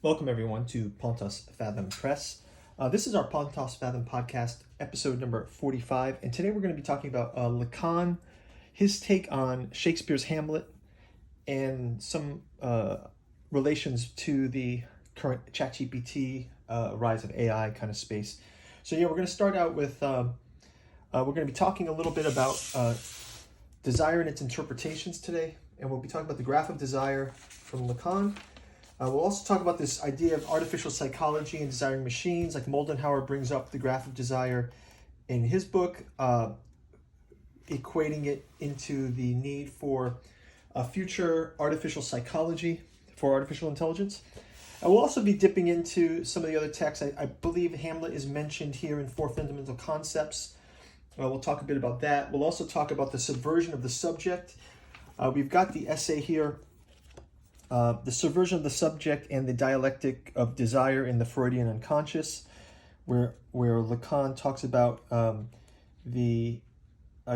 Welcome everyone to Pontos Fathom Press. This is our Pontos Fathom podcast, episode number 45, and today we're going to be talking about Lacan, his take on Shakespeare's Hamlet, and some relations to the current ChatGPT rise of AI kind of space. So we're going to start out with, we're going to be talking a little bit about desire and its interpretations today, and we'll be talking about the graph of desire from Lacan. We'll also talk about this idea of artificial psychology and desiring machines, like Moldenhauer brings up the graph of desire in his book, equating it into the need for a future artificial psychology for artificial intelligence. We'll also be dipping into some of the other texts. I believe Hamlet is mentioned here in Four Fundamental Concepts. We'll talk a bit about that. We'll also talk about the subversion of the subject. We've got the essay here, the subversion of the subject and the dialectic of desire in the Freudian unconscious, where Lacan talks about the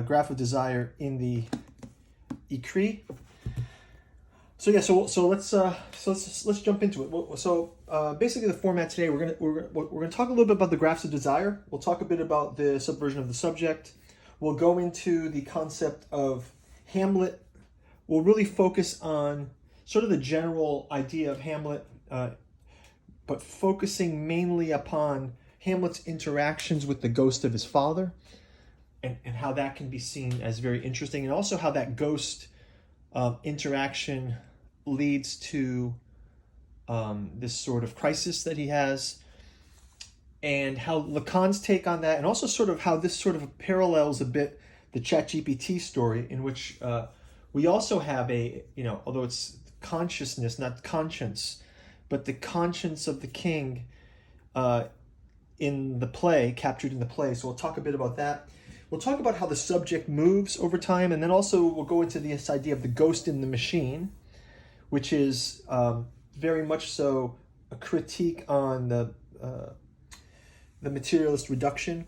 graph of desire in the écrit. So let's jump into it. So basically, the format today, we're gonna talk a little bit about the graphs of desire. We'll talk a bit about the subversion of the subject. We'll go into the concept of Hamlet. We'll really focus on sort of the general idea of Hamlet, but focusing mainly upon Hamlet's interactions with the ghost of his father, and how that can be seen as very interesting, and also how that ghost interaction leads to this sort of crisis that he has, and how Lacan's take on that, and also sort of how this sort of parallels a bit the ChatGPT story, in which we also have although it's consciousness, not conscience, but the conscience of the king in the play, captured in the play. So we'll talk a bit about that. We'll talk about how the subject moves over time, and then also we'll go into this idea of the ghost in the machine, which is very much so a critique on the materialist reduction,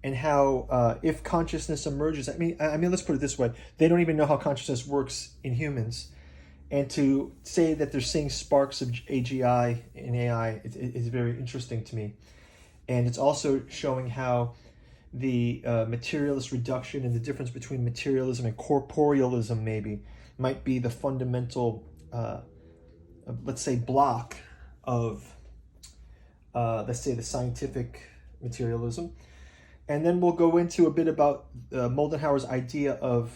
and how if consciousness emerges, I mean, let's put it this way: they don't even know how consciousness works in humans. And to say that they're seeing sparks of AGI in AI is very interesting to me. And it's also showing how the materialist reduction and the difference between materialism and corporealism maybe might be the fundamental, let's say, block of, let's say, the scientific materialism. And then we'll go into a bit about Moldenhauer's idea of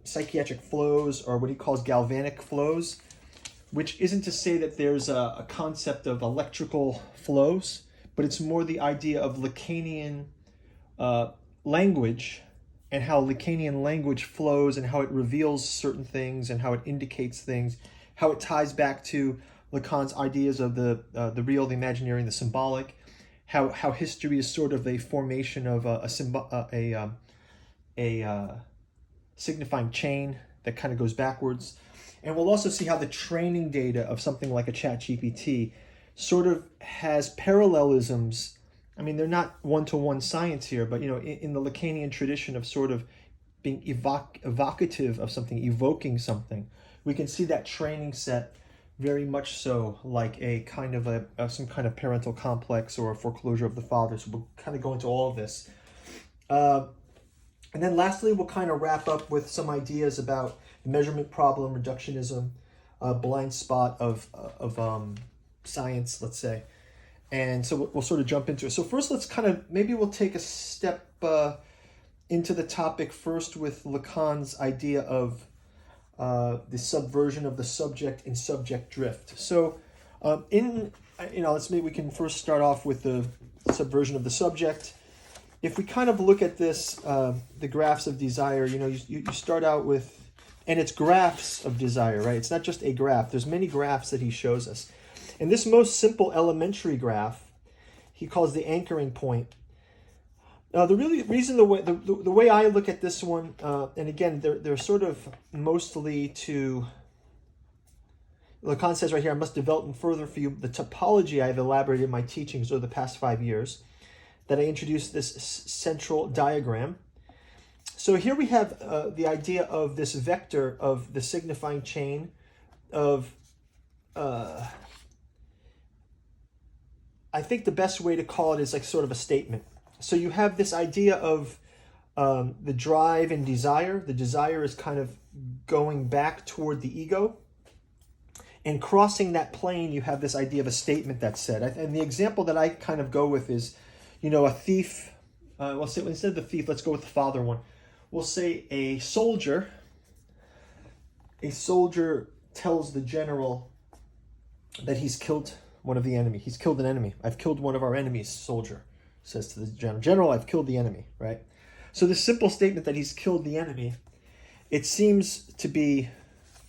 psychiatric flows, or what he calls galvanic flows, which isn't to say that there's a concept of electrical flows, but it's more the idea of Lacanian language, and how Lacanian language flows, and how it reveals certain things, and how it indicates things, how it ties back to Lacan's ideas of the real, the imaginary, and the symbolic, how history is sort of a formation of a signifying chain that kind of goes backwards. And we'll also see how the training data of something like a ChatGPT sort of has parallelisms. I mean, they're not one-to-one science here, but in the Lacanian tradition of sort of being evocative of something, evoking something, we can see that training set very much so like a kind of some kind of parental complex or a foreclosure of the father. So we'll kind of go into all of this. And then lastly, we'll kind of wrap up with some ideas about the measurement problem, reductionism, blind spot of science, let's say. And so we'll sort of jump into it. So first, maybe we'll take a step into the topic first with Lacan's idea of the subversion of the subject in subject drift. So maybe we can first start off with the subversion of the subject. If we kind of look at this, the graphs of desire, you start out with, and it's graphs of desire, right? It's not just a graph. There's many graphs that he shows us. And this most simple elementary graph, he calls the anchoring point. The way I look at this one, and again, they're sort of mostly to, Lacan says right here, I must develop further for you the topology I have elaborated in my teachings over the past 5 years, that I introduced this central diagram. So here we have the idea of this vector of the signifying chain of I think the best way to call it is like sort of a statement. So you have this idea of the drive and desire. The desire is kind of going back toward the ego. And crossing that plane, you have this idea of a statement that's said. And the example that I kind of go with is, a thief. We'll say, instead of the thief, let's go with the father one. We'll say a soldier tells the general that he's killed one of the enemy. He's killed an enemy. I've killed one of our enemies, soldier says to the general. General, I've killed the enemy, right? So this simple statement that he's killed the enemy, it seems to be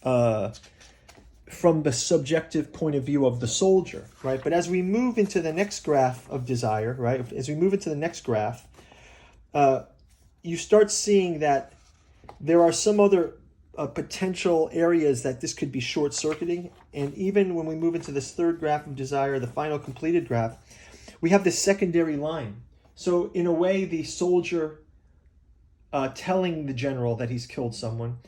from the subjective point of view of the soldier, right? But as we move into the next graph of desire, right? As we move into the next graph, you start seeing that there are some other potential areas that this could be short-circuiting. And even when we move into this third graph of desire, the final completed graph, we have this secondary line. So in a way, the soldier telling the general that he's killed someone,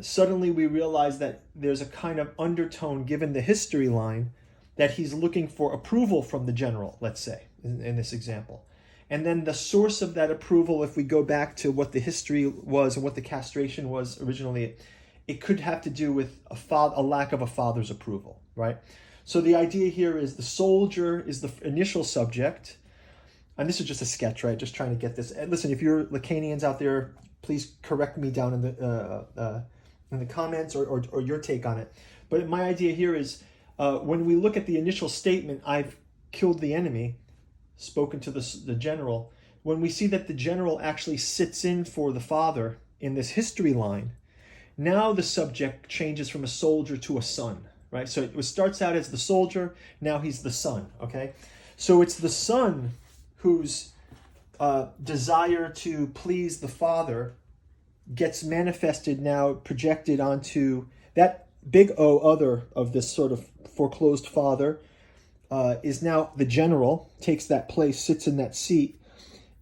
suddenly we realize that there's a kind of undertone given the history line that he's looking for approval from the general, let's say, in this example. And then the source of that approval, if we go back to what the history was and what the castration was originally, it could have to do with a lack of a father's approval, right? So the idea here is the soldier is the initial subject. And this is just a sketch, right? Just trying to get this. And listen, if you're Lacanians out there, please correct me down in the comments or your take on it. But my idea here is when we look at the initial statement, I've killed the enemy, spoken to the general, when we see that the general actually sits in for the father in this history line, now the subject changes from a soldier to a son, right? So it starts out as the soldier, now he's the son, okay? So it's the son whose desire to please the father gets manifested now, projected onto that big O other of this sort of foreclosed father, is now the general, takes that place, sits in that seat,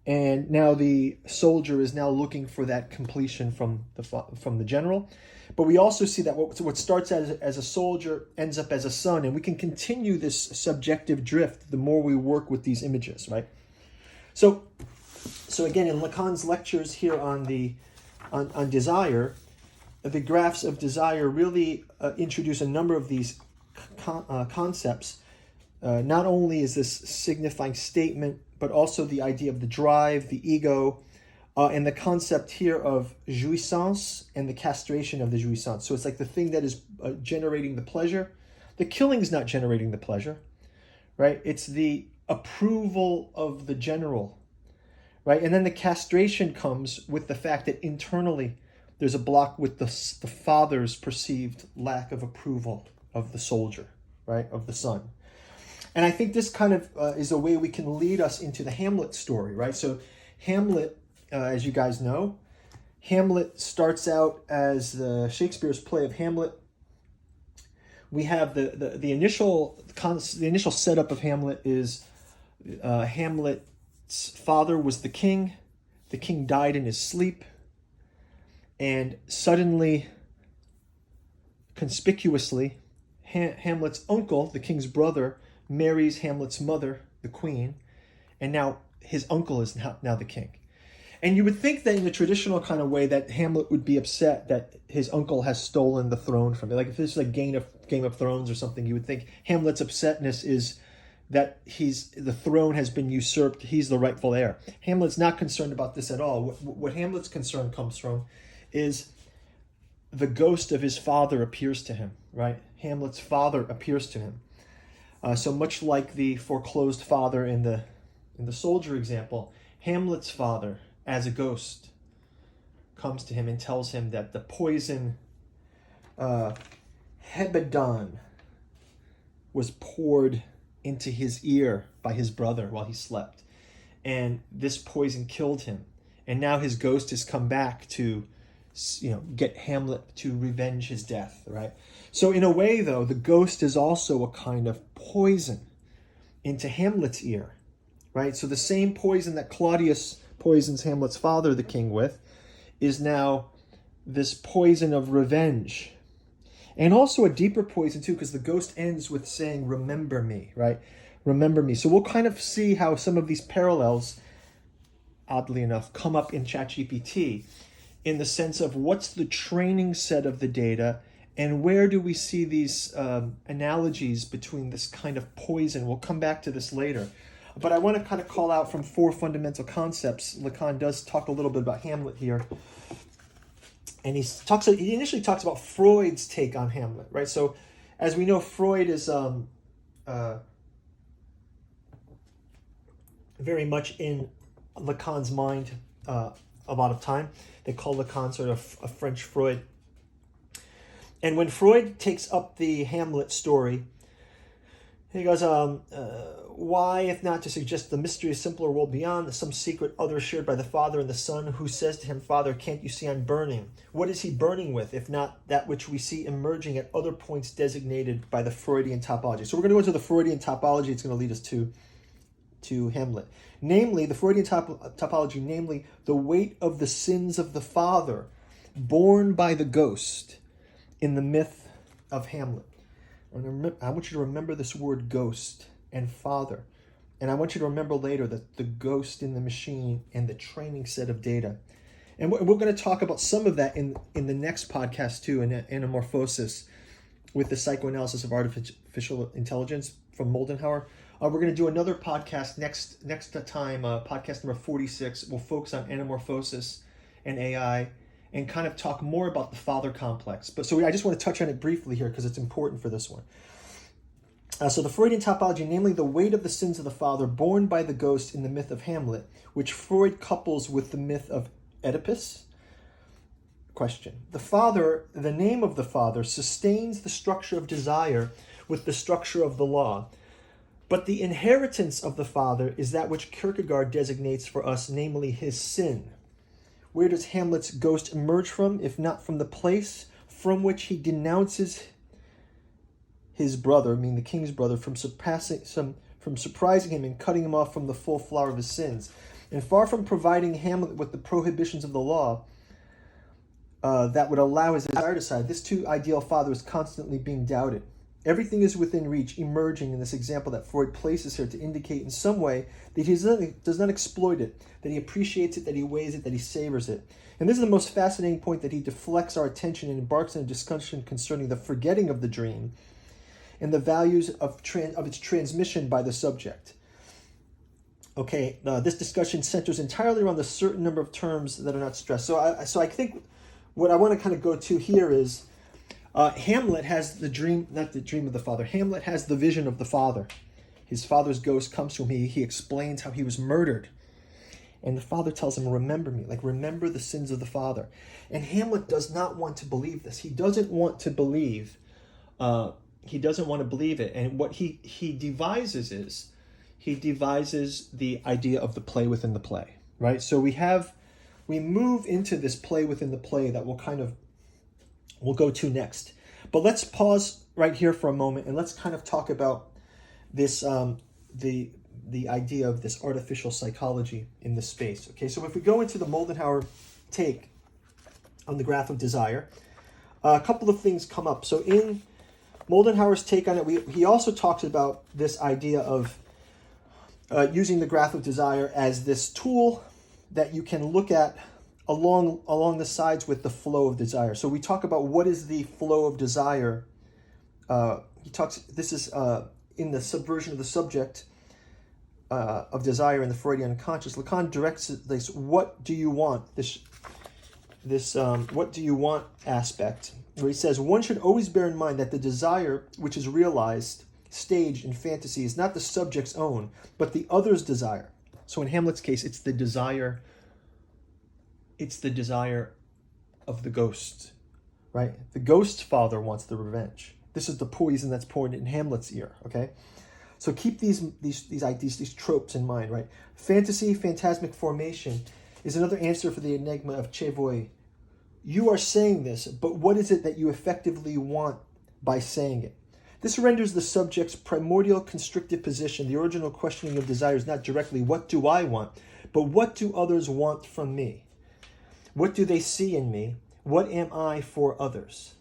and now the soldier is now looking for that completion from the general. But we also see that what starts as a soldier ends up as a son, and we can continue this subjective drift the more we work with these images, right? So again, in Lacan's lectures here on desire, the graphs of desire really introduce a number of these concepts. Not only is this signifying statement, but also the idea of the drive, the ego, and the concept here of jouissance and the castration of the jouissance. So it's like the thing that is generating the pleasure. The killing is not generating the pleasure, right? It's the approval of the general, right? And then the castration comes with the fact that internally there's a block with the father's perceived lack of approval of the soldier, right? Of the son. And I think this kind of is a way we can lead us into the Hamlet story, right? So Hamlet, as you guys know, Hamlet starts out as Shakespeare's play of Hamlet. We have the initial setup of Hamlet is Hamlet's father was the king. The king died in his sleep. And suddenly, conspicuously, Hamlet's uncle, the king's brother, marries Hamlet's mother, the queen, and now his uncle is now the king. And you would think that in the traditional kind of way that Hamlet would be upset that his uncle has stolen the throne from him. Like if this is like Game of Thrones or something, you would think Hamlet's upsetness is that the throne has been usurped, he's the rightful heir. Hamlet's not concerned about this at all. What Hamlet's concern comes from is the ghost of his father appears to him, right? Hamlet's father appears to him. So much like the foreclosed father in the soldier example, Hamlet's father, as a ghost, comes to him and tells him that the poison Hebedon was poured into his ear by his brother while he slept. And this poison killed him. And now his ghost has come back to get Hamlet to revenge his death, right? So in a way, though, the ghost is also a kind of poison into Hamlet's ear, right? So the same poison that Claudius poisons Hamlet's father, the king, with, is now this poison of revenge. And also a deeper poison, too, because the ghost ends with saying, remember me, right? remember me. So we'll kind of see how some of these parallels, oddly enough, come up in ChatGPT in the sense of what's the training set of the data and where do we see these analogies between this kind of poison. We'll come back to this later. But I want to kind of call out from 4 fundamental concepts. Lacan does talk a little bit about Hamlet here. And he initially talks about Freud's take on Hamlet, right? So as we know, Freud is very much in Lacan's mind a lot of time. They call Lacan sort of a French Freud. And when Freud takes up the Hamlet story, he goes, why, if not to suggest the mysterious simpler world beyond, some secret other shared by the father and the son, who says to him, Father, can't you see I'm burning? What is he burning with, if not that which we see emerging at other points designated by the Freudian topology? So we're going to go into the Freudian topology. It's going to lead us to Hamlet. Namely, the Freudian topology, namely, the weight of the sins of the father borne by the ghost in the myth of Hamlet. I want you to remember this word ghost and father. And I want you to remember later that the ghost in the machine and the training set of data. And we're going to talk about some of that in the next podcast too, in Anthroposophy with the psychoanalysis of artificial intelligence from Moldenhauer. We're going to do another podcast next time, podcast number 46. We'll focus on anamorphosis and AI and kind of talk more about the father complex. I just want to touch on it briefly here because it's important for this one. So the Freudian topology, namely the weight of the sins of the father borne by the ghost in the myth of Hamlet, which Freud couples with the myth of Oedipus. Question. The father, the name of the father, sustains the structure of desire with the structure of the law. But the inheritance of the father is that which Kierkegaard designates for us, namely his sin. Where does Hamlet's ghost emerge from, if not from the place from which he denounces his brother, meaning the king's brother, from surprising him and cutting him off from the full flower of his sins? And far from providing Hamlet with the prohibitions of the law that would allow his desire to side, this too ideal father is constantly being doubted. Everything is within reach, emerging in this example that Freud places here to indicate in some way that he does not exploit it, that he appreciates it, that he weighs it, that he savors it. And this is the most fascinating point, that he deflects our attention and embarks in a discussion concerning the forgetting of the dream and the values of its transmission by the subject. Okay, this discussion centers entirely around the certain number of terms that are not stressed. So I think what I want to kind of go to here is Hamlet has the dream, not the dream of the father. Hamlet has the vision of the father. His father's ghost comes to him. He explains how he was murdered. And the father tells him, remember me, like remember the sins of the father. And Hamlet does not want to believe this. He doesn't want to believe. He doesn't want to believe it. And what he devises is, he devises the idea of the play within the play, right? So we move into this play within the play that we'll go to next. But let's pause right here for a moment and let's kind of talk about this, the idea of this artificial psychology in this space. Okay, so if we go into the Moldenhauer take on the graph of desire, a couple of things come up. So in Moldenhauer's take on it, he also talks about this idea of using the graph of desire as this tool that you can look at along the sides with the flow of desire. So we talk about what is the flow of desire. This is in the subversion of the subject of desire in the Freudian unconscious. Lacan directs this, what do you want? This what do you want aspect, where he says, one should always bear in mind that the desire which is realized, staged in fantasy, is not the subject's own, but the other's desire. So in Hamlet's case, it's the desire of the ghost, right? The ghost's father wants the revenge. This is the poison that's poured in Hamlet's ear, okay? So keep these ideas, these tropes in mind, right? Fantasy, phantasmic formation is another answer for the enigma of Chevoy. You are saying this, but what is it that you effectively want by saying it? This renders the subject's primordial constricted position, the original questioning of desires, not directly, what do I want, but what do others want from me? What do they see in me? What am I for others?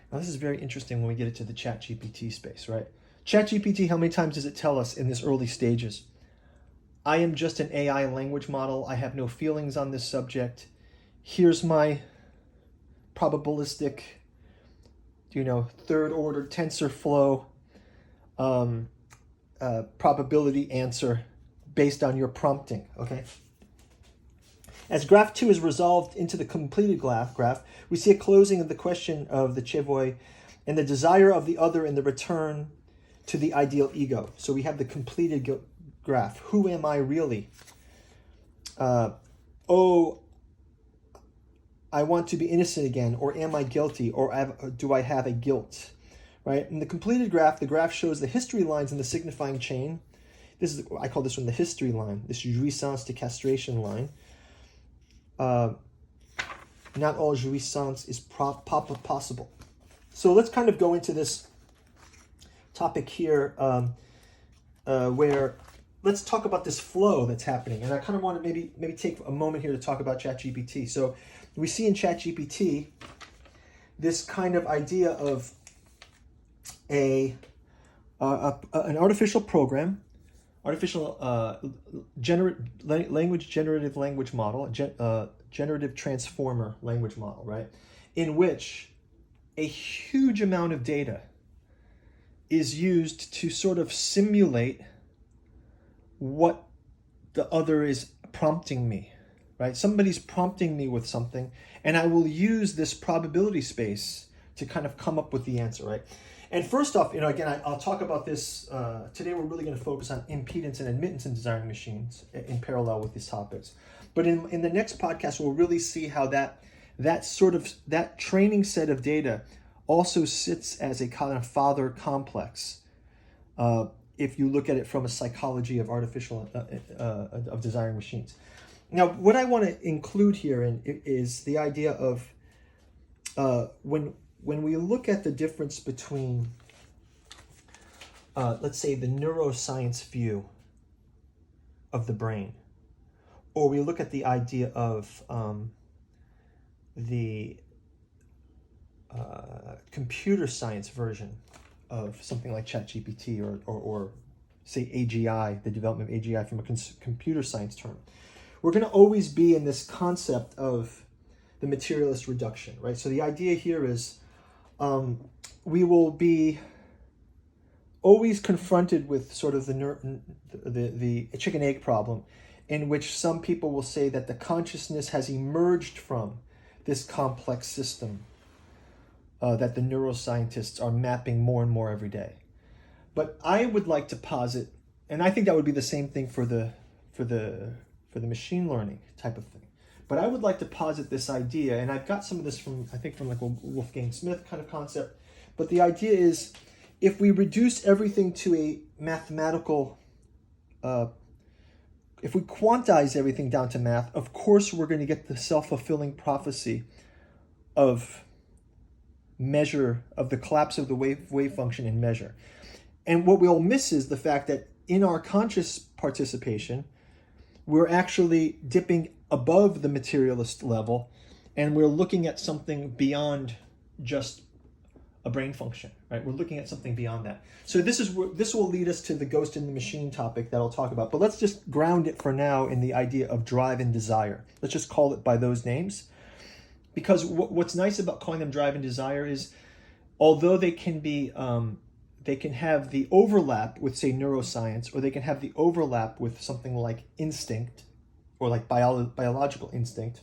Now, this is very interesting when we get into the ChatGPT space, right? ChatGPT, how many times does it tell us in this early stages? I am just an AI language model. I have no feelings on this subject. Here's my probabilistic, third order TensorFlow probability answer based on your prompting, okay? As graph 2 is resolved into the completed graph, we see a closing of the question of the chevoy and the desire of the other and the return to the ideal ego. So we have the completed graph. Who am I really? Oh, I want to be innocent again, or am I guilty, or do I have a guilt? Right? In the completed graph, the graph shows the history lines in the signifying chain. I call this one the history line, this jouissance to castration line. Not all jouissance is possible. So let's kind of go into this topic here, where let's talk about this flow that's happening. And I kind of want to maybe take a moment here to talk about ChatGPT. So we see in ChatGPT this kind of idea of an artificial program, generative language model, generative transformer language model, right? In which a huge amount of data is used to sort of simulate what the other is prompting me, right? Somebody's prompting me with something, and I will use this probability space to kind of come up with the answer, right? And first off, again, I'll talk about this. Today, we're really going to focus on impedance and admittance in desiring machines in parallel with these topics. But in the next podcast, we'll really see how that training set of data also sits as a kind of father complex. If you look at it from a psychology of of desiring machines. Now, what I want to include here is the idea of when we look at the difference between, let's say, the neuroscience view of the brain, or we look at the idea of the computer science version of something like ChatGPT or say AGI, the development of AGI from a computer science term, we're going to always be in this concept of the materialist reduction, right? So the idea here is we will be always confronted with sort of the chicken egg problem, in which some people will say that the consciousness has emerged from this complex system that the neuroscientists are mapping more and more every day. But I would like to posit, and I think that would be the same thing for the machine learning type of thing. But I would like to posit this idea, and I've got some of this from like a Wolfgang Smith kind of concept. But the idea is, if we reduce everything to a mathematical, if we quantize everything down to math, of course we're going to get the self-fulfilling prophecy of measure, of the collapse of the wave function in measure. And what we'll miss is the fact that in our conscious participation, we're actually dipping above the materialist level, and we're looking at something beyond just a brain function, right? We're looking at something beyond that. So this will lead us to the ghost in the machine topic that I'll talk about, but let's just ground it for now in the idea of drive and desire. Let's just call it by those names, because what's nice about calling them drive and desire is, although they can be, they can have the overlap with, say, neuroscience, or they can have the overlap with something like instinct, or like biological instinct,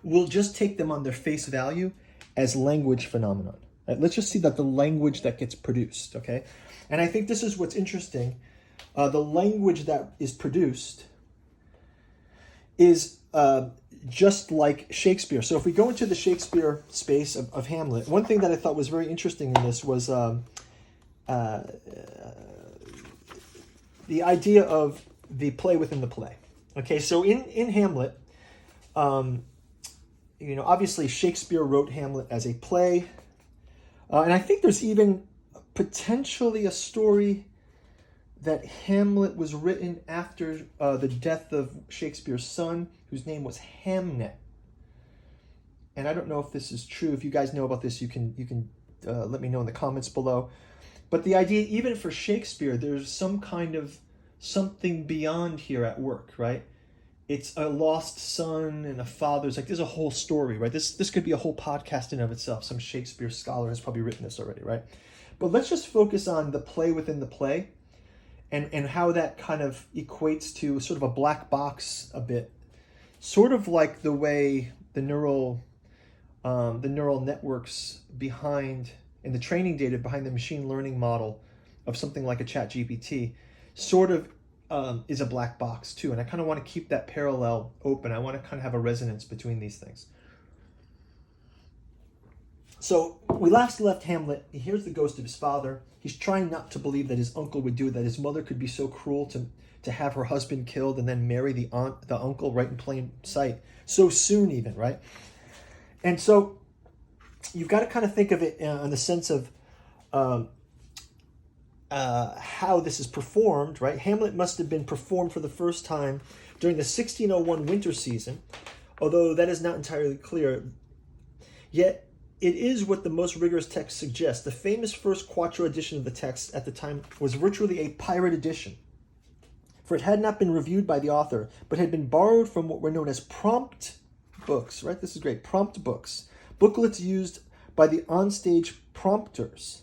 we'll just take them on their face value as language phenomenon. Right? Let's just see that the language that gets produced, okay? And I think this is what's interesting. The language that is produced is just like Shakespeare. So if we go into the Shakespeare space of Hamlet, one thing that I thought was very interesting in this was the idea of the play within the play. Okay, so in Hamlet, obviously Shakespeare wrote Hamlet as a play, and I think there's even potentially a story that Hamlet was written after the death of Shakespeare's son, whose name was Hamnet. And I don't know if this is true. If you guys know about this, you can let me know in the comments below. But the idea, even for Shakespeare, there's some kind of something beyond here at work, right? It's a lost son and a father's, like there's a whole story, right? This could be a whole podcast in of itself. Some Shakespeare scholar has probably written this already, right? But let's just focus on the play within the play and how that kind of equates to sort of a black box a bit. Sort of like the way the neural networks behind, and the training data behind the machine learning model of something like a ChatGPT sort of is a black box too. And I kind of want to keep that parallel open. I want to kind of have a resonance between these things. So we last left Hamlet. He hears the ghost of his father. He's trying not to believe that his uncle would do it, that his mother could be so cruel to have her husband killed and then marry the uncle right in plain sight. So soon even, right? And so you've got to kind of think of it in the sense of how this is performed, right? Hamlet must have been performed for the first time during the 1601 winter season, although that is not entirely clear. Yet it is what the most rigorous text suggests. The famous first quarto edition of the text at the time was virtually a pirate edition, for it had not been reviewed by the author, but had been borrowed from what were known as prompt books, right? This is great. Prompt books. Booklets used by the onstage prompters.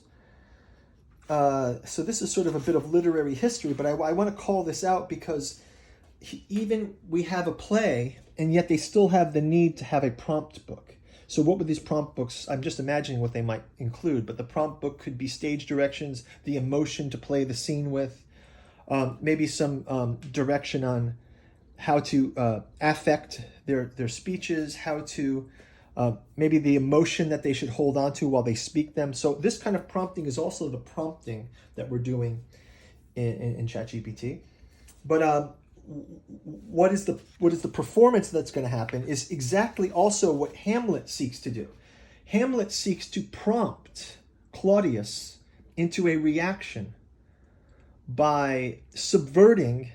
So this is sort of a bit of literary history, but I want to call this out because even we have a play, and yet they still have the need to have a prompt book. So what would these prompt books, I'm just imagining what they might include, but the prompt book could be stage directions, the emotion to play the scene with, maybe some direction on how to affect their speeches, how to maybe the emotion that they should hold on to while they speak them. So this kind of prompting is also the prompting that we're doing in ChatGPT. But what is the performance that's going to happen is exactly also what Hamlet seeks to do. Hamlet seeks to prompt Claudius into a reaction by subverting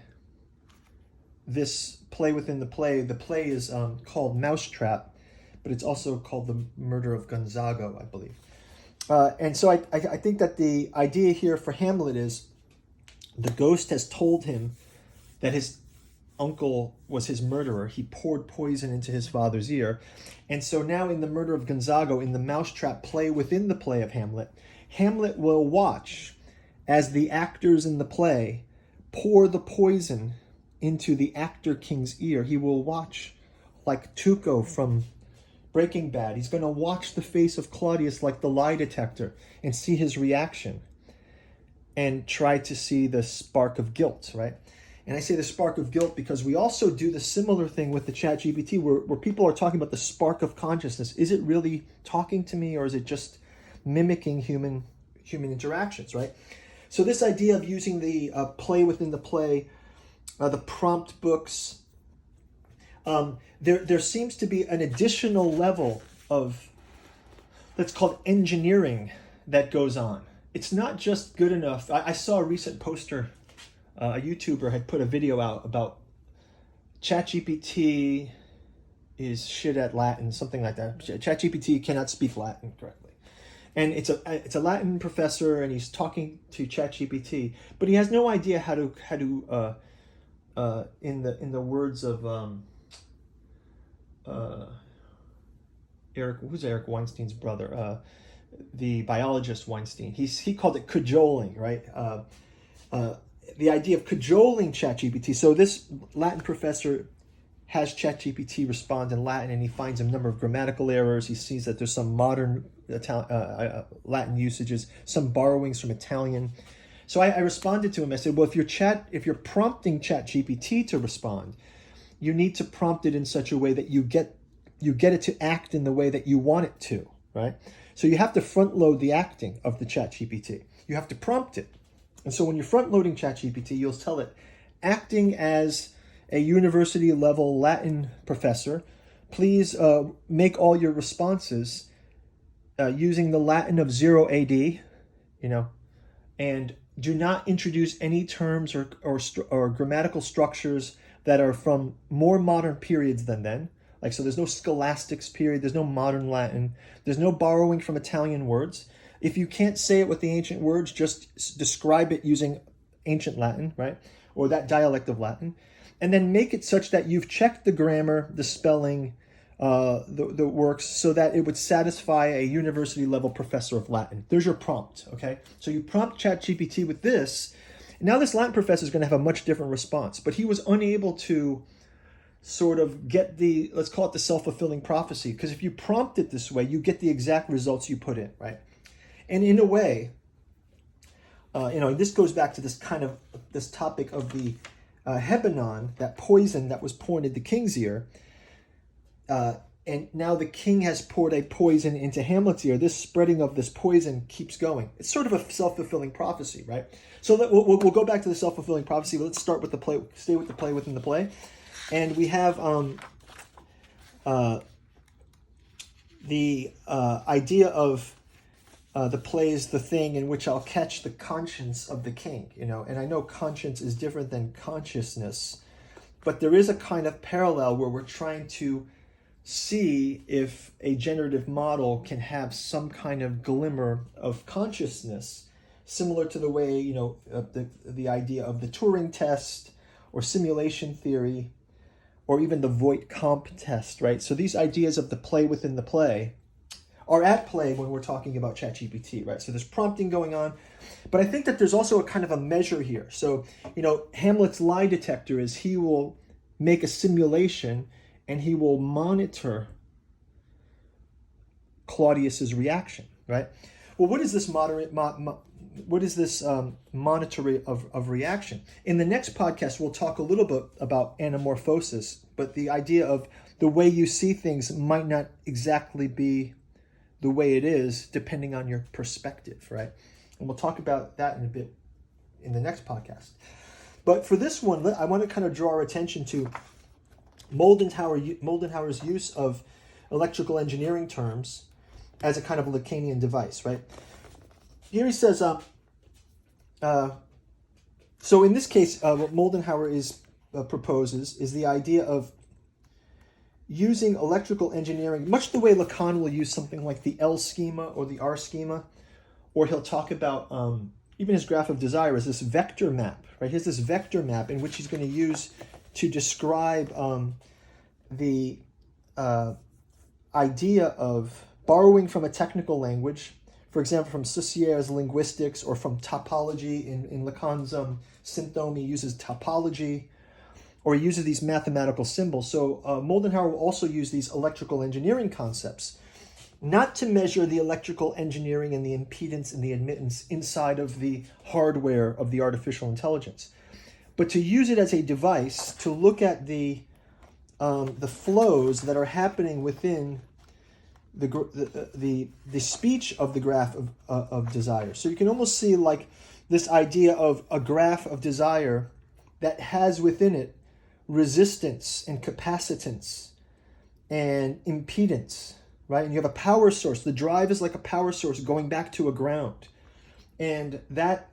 this play within the play. The play is called Mousetrap, but it's also called The Murder of Gonzago, I believe. And so I think that the idea here for Hamlet is the ghost has told him that his uncle was his murderer. He poured poison into his father's ear. And so now in The Murder of Gonzago, in the Mousetrap play within the play of Hamlet, Hamlet will watch as the actors in the play pour the poison into the actor king's ear. He will watch like Tuco from Breaking Bad. He's going to watch the face of Claudius like the lie detector and see his reaction and try to see the spark of guilt, right? And I say the spark of guilt because we also do the similar thing with the ChatGPT where people are talking about the spark of consciousness. Is it really talking to me, or is it just mimicking human interactions, right? So this idea of using the play within the play, the prompt books, there seems to be an additional level of, that's called engineering, that goes on. It's not just good enough. I saw a recent poster, a YouTuber had put a video out about ChatGPT is shit at Latin, something like that. ChatGPT cannot speak Latin correctly. And it's a Latin professor, and he's talking to ChatGPT, but he has no idea how to in the words of Eric Weinstein's brother, the biologist Weinstein. He called it cajoling, right? The idea of cajoling ChatGPT. So this Latin professor has ChatGPT respond in Latin, and he finds a number of grammatical errors. He sees that there's some modern Latin usages, some borrowings from Italian. So I responded to him. I said, well, if you're prompting ChatGPT to respond, you need to prompt it in such a way that you get it to act in the way that you want it to, right? So you have to front load the acting of the ChatGPT. You have to prompt it. And so when you're front loading ChatGPT, you'll tell it, acting as a university level Latin professor, please make all your responses using the Latin of 0 AD, and do not introduce any terms or grammatical structures that are from more modern periods than then. So there's no scholastics period, there's no modern Latin, there's no borrowing from Italian words. If you can't say it with the ancient words, just describe it using ancient Latin, right? Or that dialect of Latin. And then make it such that you've checked the grammar, the spelling, the works, so that it would satisfy a university level professor of Latin. There's your prompt, okay? So you prompt ChatGPT with this. Now this Latin professor is going to have a much different response, but he was unable to sort of get the, let's call it the self-fulfilling prophecy, because if you prompt it this way, you get the exact results you put in, right? And in a way, this goes back to this kind of, this topic of the hebanon, that poison that was poured into the king's ear, and now the king has poured a poison into Hamlet's ear. This spreading of this poison keeps going. It's sort of a self-fulfilling prophecy, right? So we'll go back to the self-fulfilling prophecy. Let's start with the play, stay with the play within the play. And we have the idea of the play is the thing in which I'll catch the conscience of the king, and I know conscience is different than consciousness, but there is a kind of parallel where we're trying to see if a generative model can have some kind of glimmer of consciousness, similar to the way, the idea of the Turing test or simulation theory, or even the Voigt-Comp test, right? So these ideas of the play within the play are at play when we're talking about ChatGPT, right? So there's prompting going on, but I think that there's also a kind of a measure here. So, Hamlet's lie detector is he will make a simulation and he will monitor Claudius's reaction, right? Well, what is this monitoring of reaction? In the next podcast, we'll talk a little bit about anamorphosis, but the idea of the way you see things might not exactly be the way it is, depending on your perspective, right? And we'll talk about that in a bit in the next podcast. But for this one, I want to kind of draw our attention to Moldenhauer's use of electrical engineering terms as a kind of Lacanian device, right? Here he says, so in this case, what Moldenhauer proposes is the idea of using electrical engineering, much the way Lacan will use something like the L schema or the R schema, or he'll talk about even his graph of desire as this vector map, right? Here's this vector map in which he's going to use to describe the idea of borrowing from a technical language, for example, from Saussure's linguistics, or from topology. In Lacan's Symptome, he uses topology, or he uses these mathematical symbols. So Moldenhauer will also use these electrical engineering concepts, not to measure the electrical engineering and the impedance and the admittance inside of the hardware of the artificial intelligence, but to use it as a device to look at the flows that are happening within the speech of the graph of desire. So you can almost see like this idea of a graph of desire that has within it resistance and capacitance and impedance, right? And you have a power source. The drive is like a power source going back to a ground. And that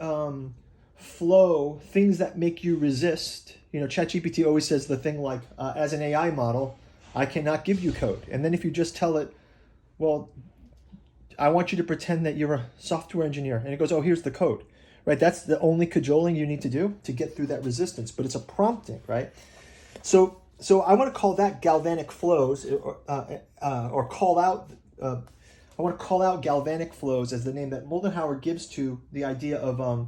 flow, things that make you resist, ChatGPT always says the thing like, as an AI model, I cannot give you code. And then if you just tell it, well, I want you to pretend that you're a software engineer, and it goes, oh, here's the code, right? That's the only cajoling you need to do to get through that resistance, but it's a prompting, right? So I want to call that galvanic flows, or call out, I want to call out galvanic flows as the name that Moldenhauer gives to the idea of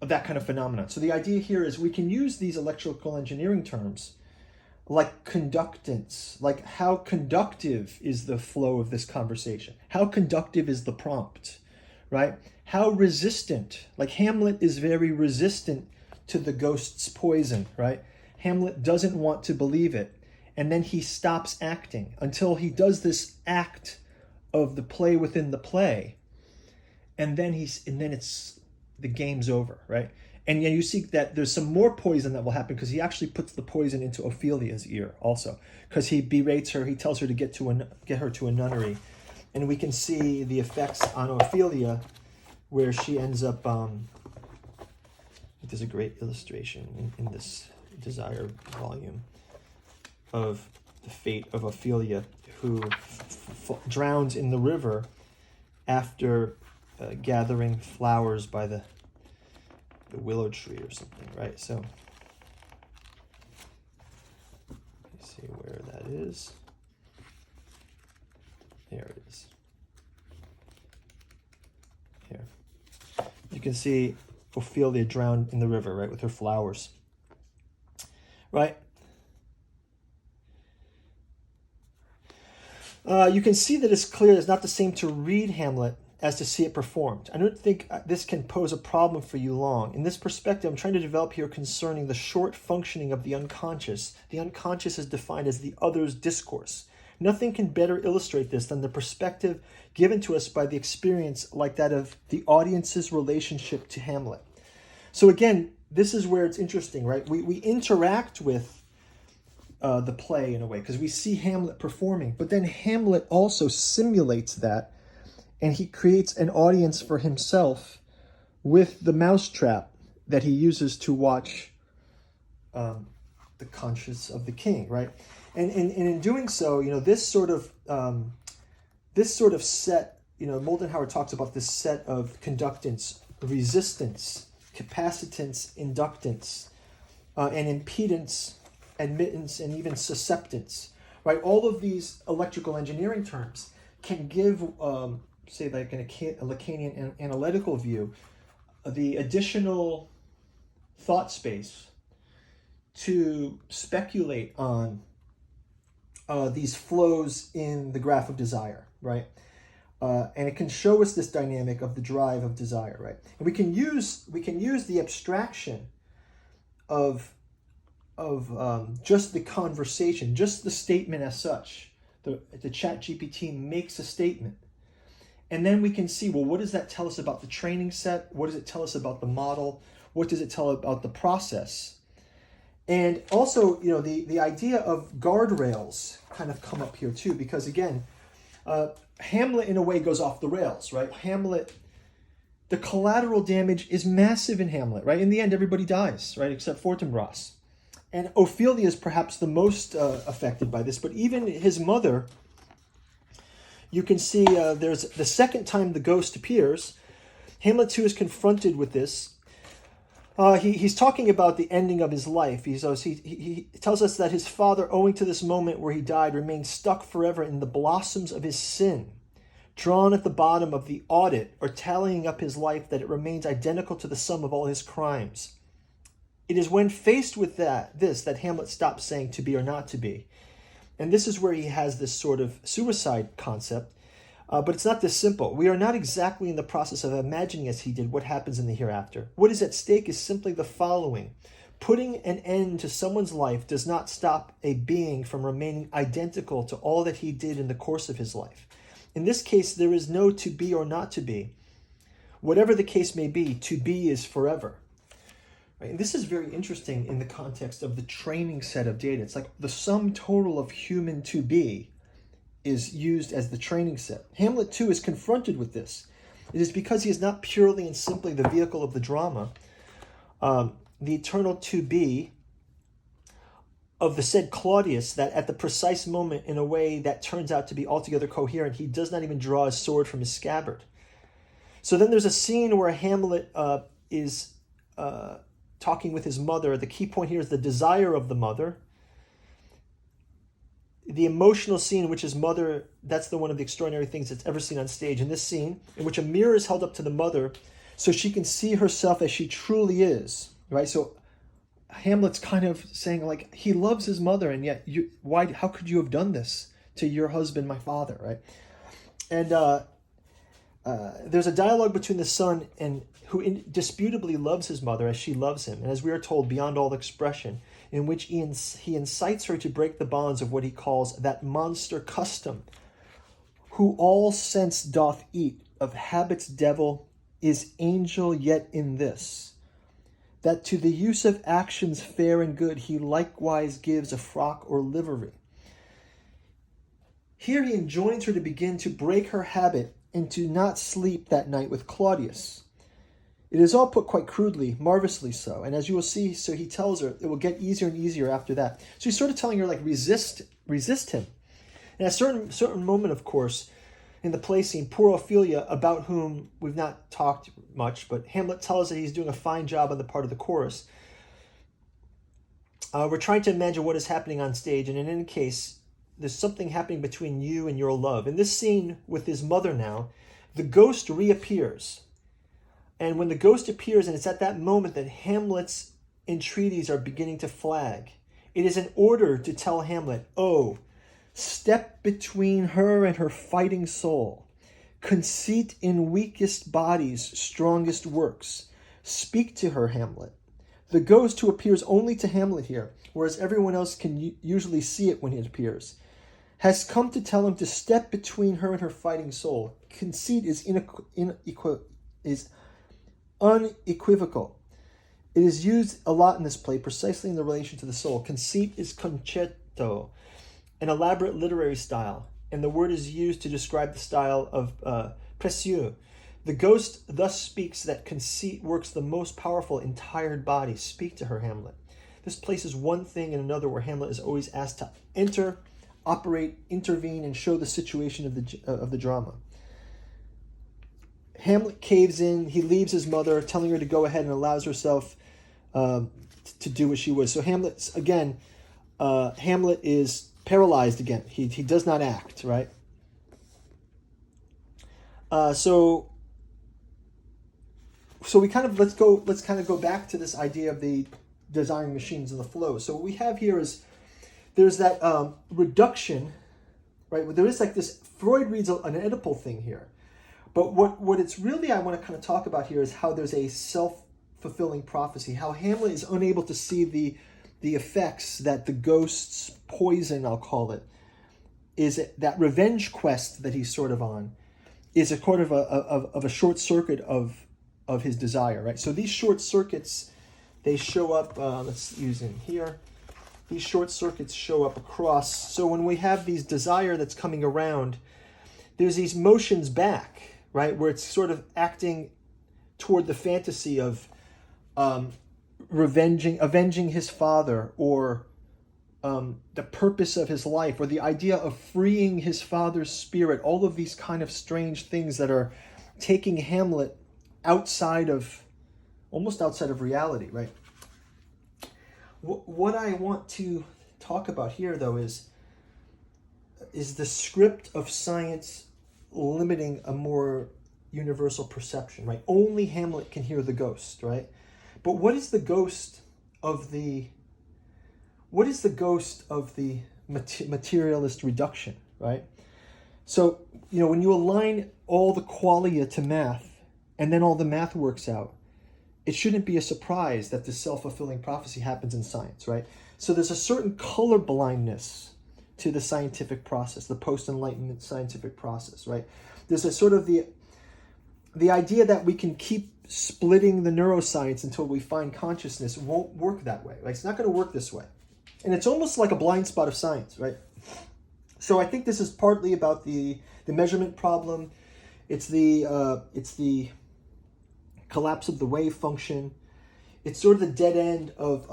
that kind of phenomenon. So the idea here is we can use these electrical engineering terms like conductance, like how conductive is the flow of this conversation? How conductive is the prompt, right? How resistant, like Hamlet is very resistant to the ghost's poison, right? Hamlet doesn't want to believe it. And then he stops acting until he does this act of the play within the play. And then it's the game's over, right? And you see that there's some more poison that will happen because he actually puts the poison into Ophelia's ear also, because he berates her. He tells her to get her to a nunnery, and we can see the effects on Ophelia, where she ends up. There's a great illustration in this Desire volume of the fate of Ophelia, who drowns in the river after gathering flowers by the willow tree or something, right? So let's see where that is. There it is. Here. You can see Ophelia drowned in the river, right, with her flowers. Right? You can see that it's clear it's not the same to read Hamlet as to see it performed. I don't think this can pose a problem for you long. In this perspective, I'm trying to develop here concerning the short functioning of the unconscious. The unconscious is defined as the other's discourse. Nothing can better illustrate this than the perspective given to us by the experience like that of the audience's relationship to Hamlet. So again, this is where it's interesting, right? We interact with the play in a way because we see Hamlet performing, but then Hamlet also simulates that, and he creates an audience for himself with the mousetrap that he uses to watch the conscience of the king, right? And in doing so, this sort of set, Moldenhauer talks about this set of conductance, resistance, capacitance, inductance, and impedance, admittance, and even susceptance, right? All of these electrical engineering terms can give, say like in a Lacanian analytical view, the additional thought space to speculate on these flows in the graph of desire, right? And it can show us this dynamic of the drive of desire, right? And we can use the abstraction of just the conversation, just the statement as such. The ChatGPT makes a statement, and then we can see, well, what does that tell us about the training set? What does it tell us about the model? What does it tell about the process? And also, the idea of guardrails kind of come up here too, because again, Hamlet in a way goes off the rails, right? Hamlet, the collateral damage is massive in Hamlet, right? In the end, everybody dies, right? Except Fortinbras. And Ophelia is perhaps the most affected by this, but even his mother, you can see there's the second time the ghost appears. Hamlet too is confronted with this. He's talking about the ending of his life. He tells us that his father, owing to this moment where he died, remained stuck forever in the blossoms of his sin, drawn at the bottom of the audit or tallying up his life that it remains identical to the sum of all his crimes. It is when faced with that Hamlet stops saying to be or not to be. And this is where he has this sort of suicide concept. But it's not this simple. We are not exactly in the process of imagining as he did what happens in the hereafter. What is at stake is simply the following. Putting an end to someone's life does not stop a being from remaining identical to all that he did in the course of his life. In this case, there is no to be or not to be. Whatever the case may be, to be is forever. Right? And this is very interesting in the context of the training set of data. It's like the sum total of human to be is used as the training set. Hamlet too is confronted with this. It is because he is not purely and simply the vehicle of the drama, the eternal to be of the said Claudius, that at the precise moment, in a way that turns out to be altogether coherent, he does not even draw his sword from his scabbard. So then there's a scene where Hamlet is talking with his mother. The key point here is the desire of the mother. The emotional scene in which his mother, that's one of the extraordinary things that's ever seen on stage. In this scene, in which a mirror is held up to the mother so she can see herself as she truly is, right? So Hamlet's kind of saying, like, he loves his mother, and yet how could you have done this to your husband, my father, right? And there's a dialogue between the son and who indisputably loves his mother as she loves him, and as we are told, beyond all expression, in which he incites her to break the bonds of what he calls that monster custom, who all sense doth eat, of habits devil, is angel yet in this, that to the use of actions fair and good he likewise gives a frock or livery. Here he enjoins her to begin to break her habit and to not sleep that night with Claudius. It is all put quite crudely, marvelously so. And as you will see, so he tells her it will get easier and easier after that. So he's sort of telling her, like, resist him. And at a certain moment, of course, in the play scene, poor Ophelia, about whom we've not talked much, but Hamlet tells us that he's doing a fine job on the part of the chorus. We're trying to imagine what is happening on stage, and in any case, there's something happening between you and your love. In this scene with his mother now, the ghost reappears. And when the ghost appears, and it's at that moment that Hamlet's entreaties are beginning to flag, it is in order to tell Hamlet, oh, step between her and her fighting soul. Conceit in weakest bodies, strongest works. Speak to her, Hamlet. The ghost, who appears only to Hamlet here, whereas everyone else can usually see it when it appears, has come to tell him to step between her and her fighting soul. Conceit is unequivocal. It is used a lot in this play, precisely in the relation to the soul. Conceit is concetto, an elaborate literary style, and the word is used to describe the style of Précieux. The ghost thus speaks that conceit works the most powerful in tired bodies. Speak to her, Hamlet. This places one thing in another where Hamlet is always asked to enter, operate, intervene, and show the situation of the drama. Hamlet caves in. He leaves his mother, telling her to go ahead, and allows herself to do what she was. So Hamlet is paralyzed again. He does not act, right? So we let's go back to this idea of the desiring machines and the flow. So what we have here is there's that reduction, right? There is like this, Freud reads an Oedipal thing here. But what it's really I want to kind of talk about here is how there's a self-fulfilling prophecy, how Hamlet is unable to see the effects that the ghost's poison, I'll call it, is that revenge quest that he's sort of on, is a kind of a short circuit of his desire, right? So these short circuits, they show up, let's use in here. These short circuits show up across. So when we have these desire that's coming around, there's these motions back, right? Where it's sort of acting toward the fantasy of avenging his father, or the purpose of his life, or the idea of freeing his father's spirit. All of these kind of strange things that are taking Hamlet almost outside of reality, right? What I want to talk about here, though, is the script of science limiting a more universal perception, right? Only Hamlet can hear the ghost, right? But what is the ghost of the materialist reduction, right? So, when you align all the qualia to math, and then all the math works out, it shouldn't be a surprise that this self-fulfilling prophecy happens in science, right? So there's a certain color blindness to the scientific process, the post-enlightenment scientific process, right? There's a sort of the idea that we can keep splitting the neuroscience until we find consciousness won't work that way, right? It's not going to work this way. And it's almost like a blind spot of science, right? So I think this is partly about the measurement problem. It's the collapse of the wave function. It's sort of the dead end of,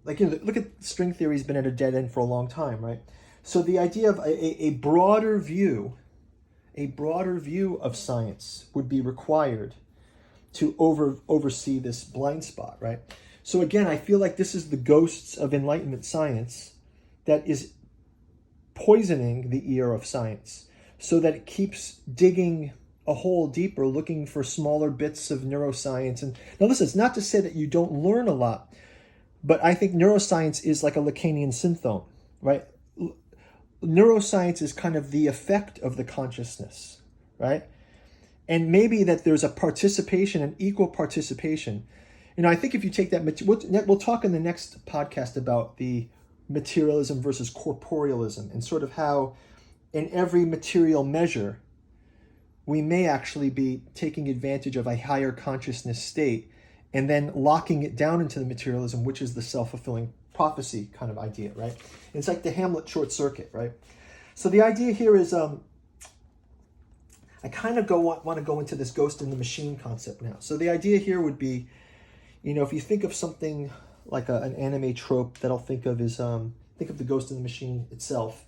look at string theory has been at a dead end for a long time, right? So the idea of a broader view of science would be required to oversee this blind spot, right? So again, I feel like this is the ghosts of Enlightenment science that is poisoning the ear of science, so that it keeps digging a hole deeper, looking for smaller bits of neuroscience. And now listen, it's not to say that you don't learn a lot, but I think neuroscience is like a Lacanian synthome, right? Neuroscience is kind of the effect of the consciousness, right? And maybe that there's a participation, an equal participation. I think if you take that, we'll talk in the next podcast about the materialism versus corporealism, and sort of how in every material measure, we may actually be taking advantage of a higher consciousness state and then locking it down into the materialism, which is the self-fulfilling prophecy kind of idea, right? It's like the Hamlet short circuit, right? So the idea here is, I kind of want to go into this ghost in the machine concept now. So the idea here would be, if you think of something like an anime trope that I'll think of is, think of the ghost in the machine itself.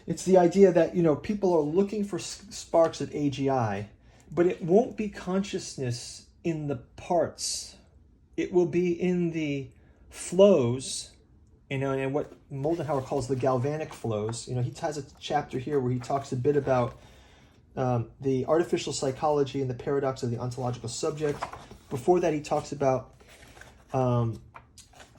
It's the idea that, people are looking for sparks of AGI, but it won't be consciousness in the parts. It will be in the flows, and what Moldenhauer calls the galvanic flows. He has a chapter here where he talks a bit about the artificial psychology and the paradox of the ontological subject. Before that, he talks about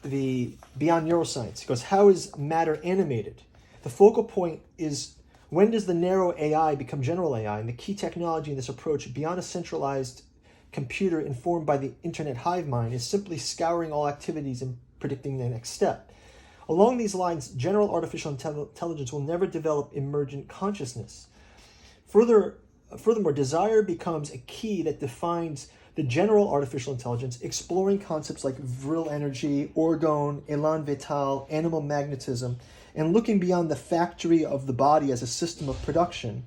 the beyond neuroscience. He goes, how is matter animated? The focal point is, when does the narrow AI become general AI? And the key technology in this approach, beyond a centralized computer informed by the internet hive mind, is simply scouring all activities and predicting the next step. Along these lines, general artificial intelligence will never develop emergent consciousness. Furthermore, desire becomes a key that defines the general artificial intelligence, exploring concepts like virile energy, orgone, élan vital, animal magnetism, and looking beyond the factory of the body as a system of production,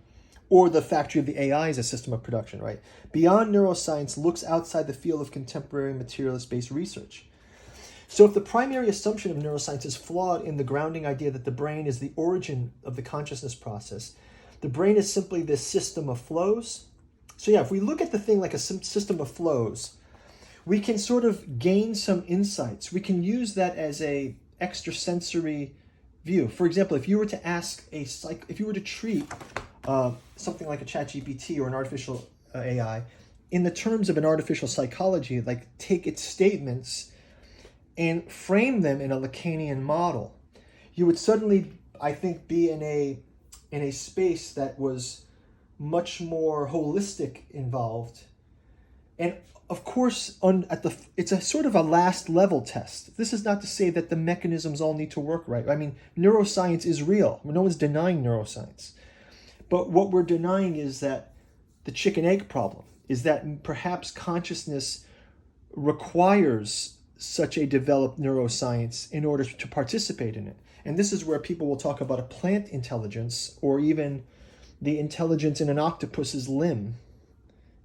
or the factory of the AI as a system of production, right? Beyond neuroscience looks outside the field of contemporary materialist-based research. So if the primary assumption of neuroscience is flawed in the grounding idea that the brain is the origin of the consciousness process, the brain is simply this system of flows. So if we look at the thing like a system of flows, we can sort of gain some insights. We can use that as a extrasensory view. For example, if you were to if you were to treat something like a ChatGPT or an artificial AI in the terms of an artificial psychology, like take its statements and frame them in a Lacanian model, you would suddenly, I think, be in a space that was much more holistic involved. And of course, it's a sort of a last level test. This is not to say that the mechanisms all need to work right. I mean, neuroscience is real. No one's denying neuroscience. But what we're denying is that the chicken egg problem is that perhaps consciousness requires such a developed neuroscience in order to participate in it. And this is where people will talk about a plant intelligence, or even the intelligence in an octopus's limb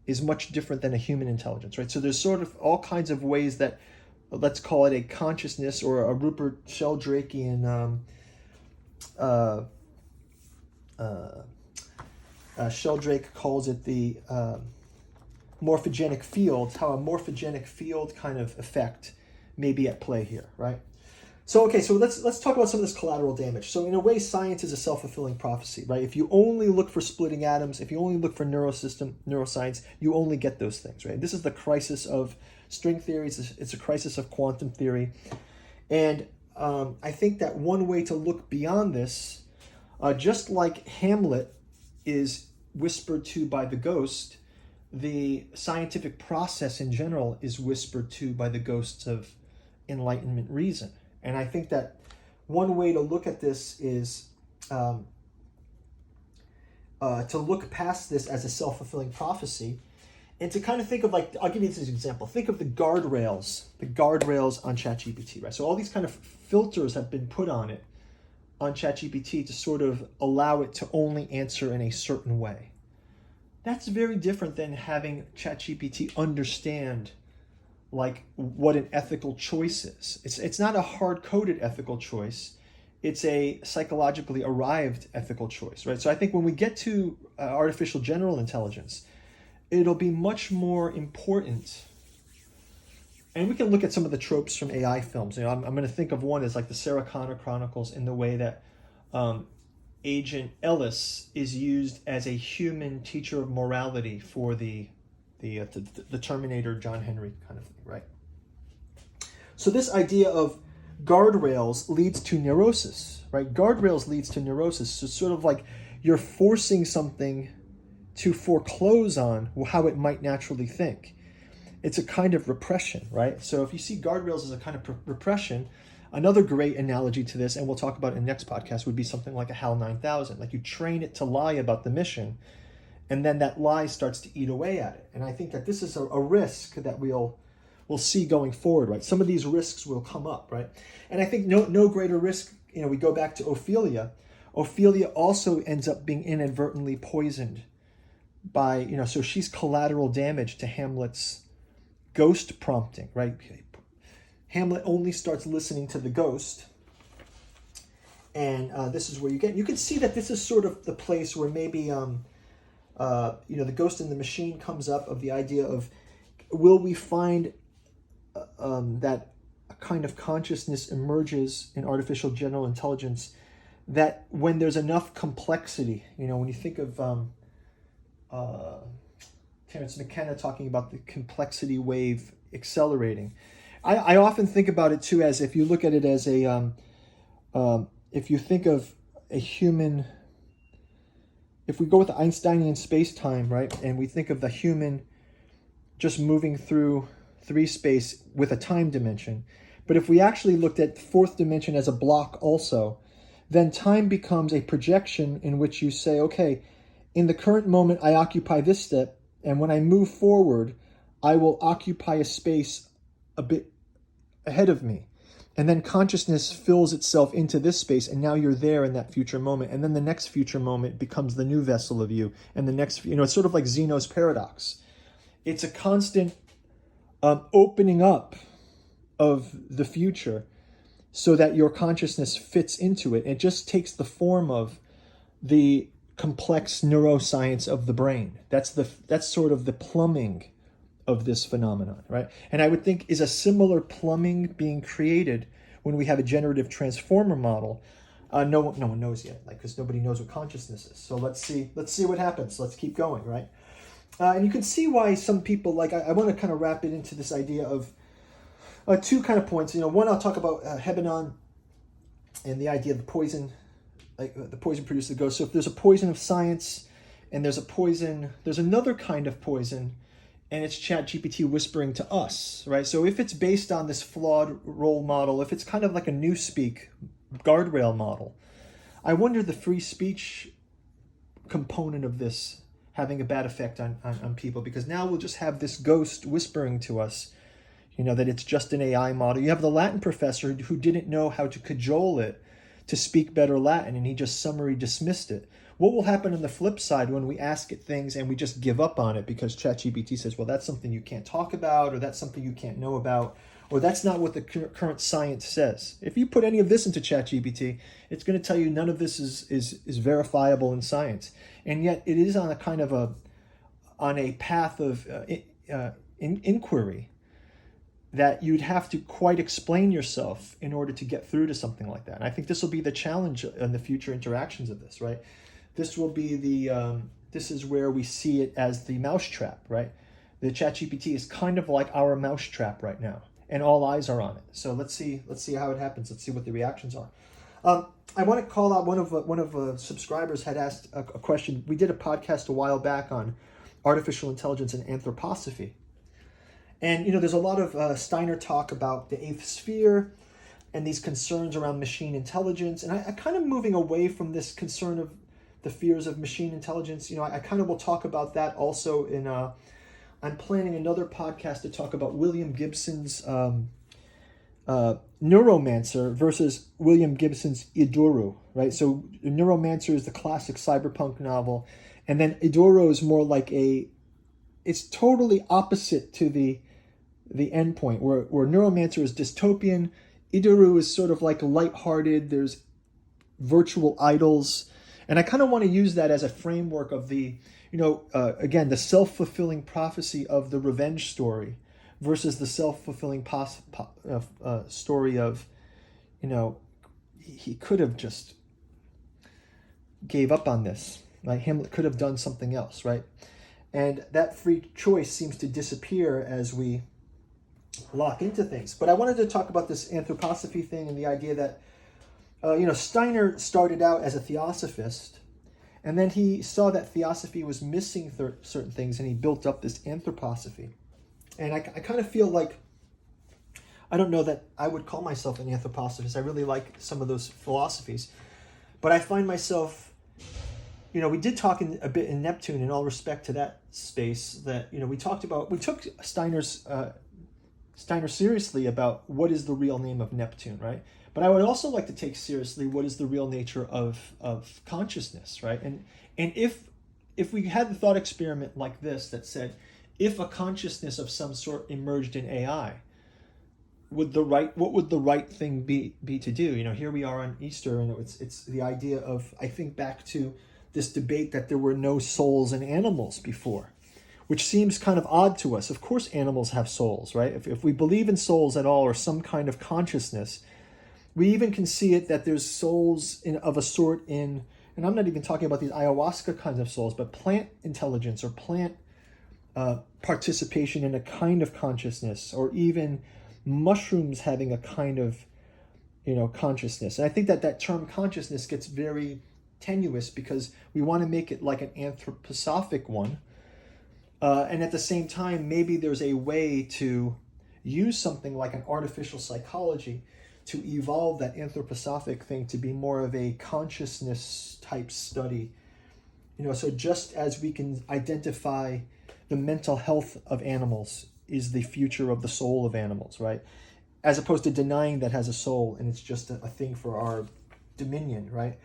is much different than a human intelligence, right? So there's sort of all kinds of ways that, let's call it a consciousness, or a Rupert Sheldrakean Sheldrake calls it the morphogenic fields, how a morphogenic field kind of effect may be at play here, right? So let's talk about some of this collateral damage. So in a way, science is a self-fulfilling prophecy, right? If you only look for splitting atoms, if you only look for neuroscience, you only get those things, right? This is the crisis of string theory. It's a crisis of quantum theory. And I think that one way to look beyond this, just like Hamlet is whispered to by the ghost, the scientific process in general is whispered to by the ghosts of Enlightenment reason. And I think that one way to look at this is to look past this as a self-fulfilling prophecy, and to kind of think of, like, I'll give you this as an example. Think of the guardrails on ChatGPT, right? So all these kind of filters have been put on it, on ChatGPT, to sort of allow it to only answer in a certain way. That's very different than having ChatGPT understand, like, what an ethical choice is. It's not a hard-coded ethical choice. It's a psychologically arrived ethical choice, right? So I think when we get to artificial general intelligence, it'll be much more important. And we can look at some of the tropes from AI films. I'm going to think of one as like the Sarah Connor Chronicles, in the way that Agent Ellis is used as a human teacher of morality for the Terminator John Henry kind of thing, right? So this idea of guardrails leads to neurosis, right? Guardrails leads to neurosis. So it's sort of like you're forcing something to foreclose on how it might naturally think. It's a kind of repression, right? So if you see guardrails as a kind of repression, another great analogy to this, and we'll talk about it in the next podcast, would be something like a HAL 9000. Like, you train it to lie about the mission, and then that lie starts to eat away at it. And I think that this is a risk that we'll see going forward, right? Some of these risks will come up, right? And I think no greater risk, we go back to Ophelia. Ophelia also ends up being inadvertently poisoned by, so she's collateral damage to Hamlet's ghost prompting, right? Hamlet only starts listening to the ghost, And this is where you can see that this is sort of the place where maybe, the ghost in the machine comes up, of the idea of, will we find that a kind of consciousness emerges in artificial general intelligence, that when there's enough complexity, when you think of Terence McKenna talking about the complexity wave accelerating, I often think about it too as, if you look at it as a, if you think of a human, if we go with the Einsteinian space-time, right, and we think of the human just moving through 3-space with a time dimension, but if we actually looked at the 4th dimension as a block also, then time becomes a projection in which you say, okay, in the current moment I occupy this step, and when I move forward, I will occupy a space a bit ahead of me. And then consciousness fills itself into this space, and now you're there in that future moment. And then the next future moment becomes the new vessel of you. And the next, it's sort of like Zeno's paradox. It's a constant opening up of the future so that your consciousness fits into it. It just takes the form of the complex neuroscience of the brain. That's sort of the plumbing of this phenomenon, right? And I would think, is a similar plumbing being created when we have a generative transformer model? No one knows yet, because nobody knows what consciousness is. So let's see what happens. Let's keep going, right? And you can see why some people, I want to kind of wrap it into this idea of 2 kind of points. One, I'll talk about Hebenon and the idea of the poison, the poison produces the ghost. So if there's a poison of science, and there's another kind of poison, and it's ChatGPT whispering to us, right? So if it's based on this flawed role model, if it's kind of like a Newspeak guardrail model, I wonder the free speech component of this having a bad effect on people, because now we'll just have this ghost whispering to us, that it's just an AI model. You have the Latin professor who didn't know how to cajole it to speak better Latin, and he just summary dismissed it. What will happen on the flip side when we ask it things and we just give up on it because ChatGPT says, well, that's something you can't talk about, or that's something you can't know about, or that's not what the current science says? If you put any of this into ChatGPT, it's going to tell you none of this is verifiable in science. And yet it is on a kind of on a path of inquiry that you'd have to quite explain yourself in order to get through to something like that. And I think this will be the challenge in the future interactions of this, right? This will be this is where we see it as the mousetrap, right? The ChatGPT is kind of like our mousetrap right now, and all eyes are on it. So let's see how it happens. Let's see what the reactions are. I want to call out one of subscribers had asked a question. We did a podcast a while back on artificial intelligence and anthroposophy. And, there's a lot of Steiner talk about the 8th sphere and these concerns around machine intelligence. And I kind of moving away from this concern of the fears of machine intelligence. I kind of will talk about that also in, I'm planning another podcast to talk about William Gibson's Neuromancer versus William Gibson's Iduru, right? So Neuromancer is the classic cyberpunk novel. And then Iduru is more like it's totally opposite to the endpoint, where Neuromancer is dystopian. Iduru is sort of like lighthearted. There's virtual idols. And I kind of want to use that as a framework of the, again, the self-fulfilling prophecy of the revenge story versus the self-fulfilling story of, he could have just gave up on this. Right? Hamlet could have done something else, right? And that free choice seems to disappear as we lock into things. But I wanted to talk about this anthroposophy thing and the idea that, Steiner started out as a theosophist, and then he saw that theosophy was missing certain things, and he built up this anthroposophy. And I kind of feel like, I don't know that I would call myself an anthroposophist. I really like some of those philosophies. But I find myself, we did talk a bit in Neptune, in all respect to that space, that, we took Steiner seriously about what is the real name of Neptune, right? But I would also like to take seriously what is the real nature of consciousness, right? And if we had the thought experiment like this that said, if a consciousness of some sort emerged in AI, what would the right thing be to do? Here we are on Easter, and it's the idea of, I think back to this debate that there were no souls in animals before, which seems kind of odd to us. Of course animals have souls, right? If we believe in souls at all, or some kind of consciousness, we even can see it that there's souls of a sort in, and I'm not even talking about these ayahuasca kinds of souls, but plant intelligence, or plant participation in a kind of consciousness, or even mushrooms having a kind of consciousness. And I think that term consciousness gets very tenuous because we want to make it like an anthroposophic one, and at the same time maybe there's a way to use something like an artificial psychology to evolve that anthroposophic thing to be more of a consciousness type study. So just as we can identify the mental health of animals is the future of the soul of animals, right? As opposed to denying that has a soul and it's just a thing for our dominion, right?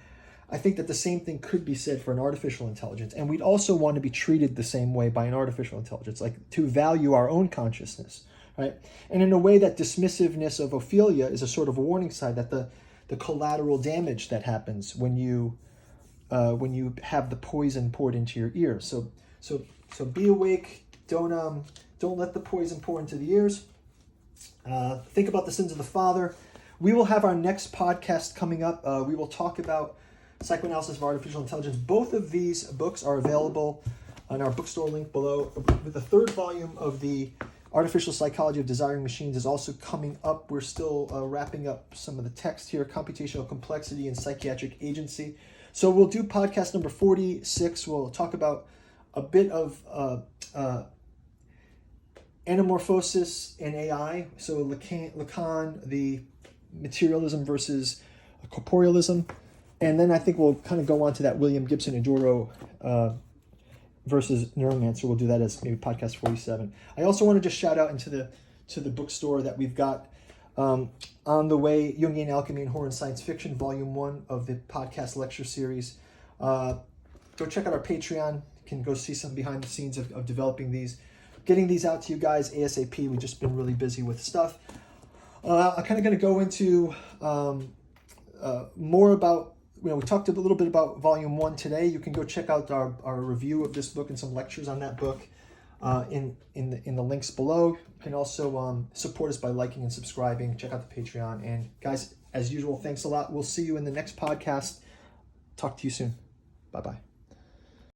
I think that the same thing could be said for an artificial intelligence. And we'd also want to be treated the same way by an artificial intelligence, like to value our own consciousness, right? And in a way, that dismissiveness of Ophelia is a sort of a warning sign that the collateral damage that happens when you have the poison poured into your ears. So be awake. Don't let the poison pour into the ears. Think about the sins of the father. We will have our next podcast coming up. We will talk about Psychoanalysis of Artificial Intelligence. Both of these books are available on our bookstore link below. The third volume of the Artificial Psychology of Desiring Machines is also coming up. We're still wrapping up some of the text here, Computational Complexity and Psychiatric Agency. So we'll do podcast number 46. We'll talk about a bit of anamorphosis and AI. So Lacan, the materialism versus corporealism. And then I think we'll kind of go on to that William Gibson Adoro versus Neuromancer. We'll do that as maybe podcast 47. I also want to just shout out into the bookstore that we've got on the way, Jungian Alchemy and Horror and Science Fiction, Volume 1 of the podcast lecture series. Go check out our Patreon. You can go see some behind the scenes of developing these. Getting these out to you guys ASAP. We've just been really busy with stuff. I'm kind of going to go into more about, we talked a little bit about Volume 1 today. You can go check out our review of this book and some lectures on that book in the links below. You can also support us by liking and subscribing. Check out the Patreon. And guys, as usual, thanks a lot. We'll see you in the next podcast. Talk to you soon. Bye-bye.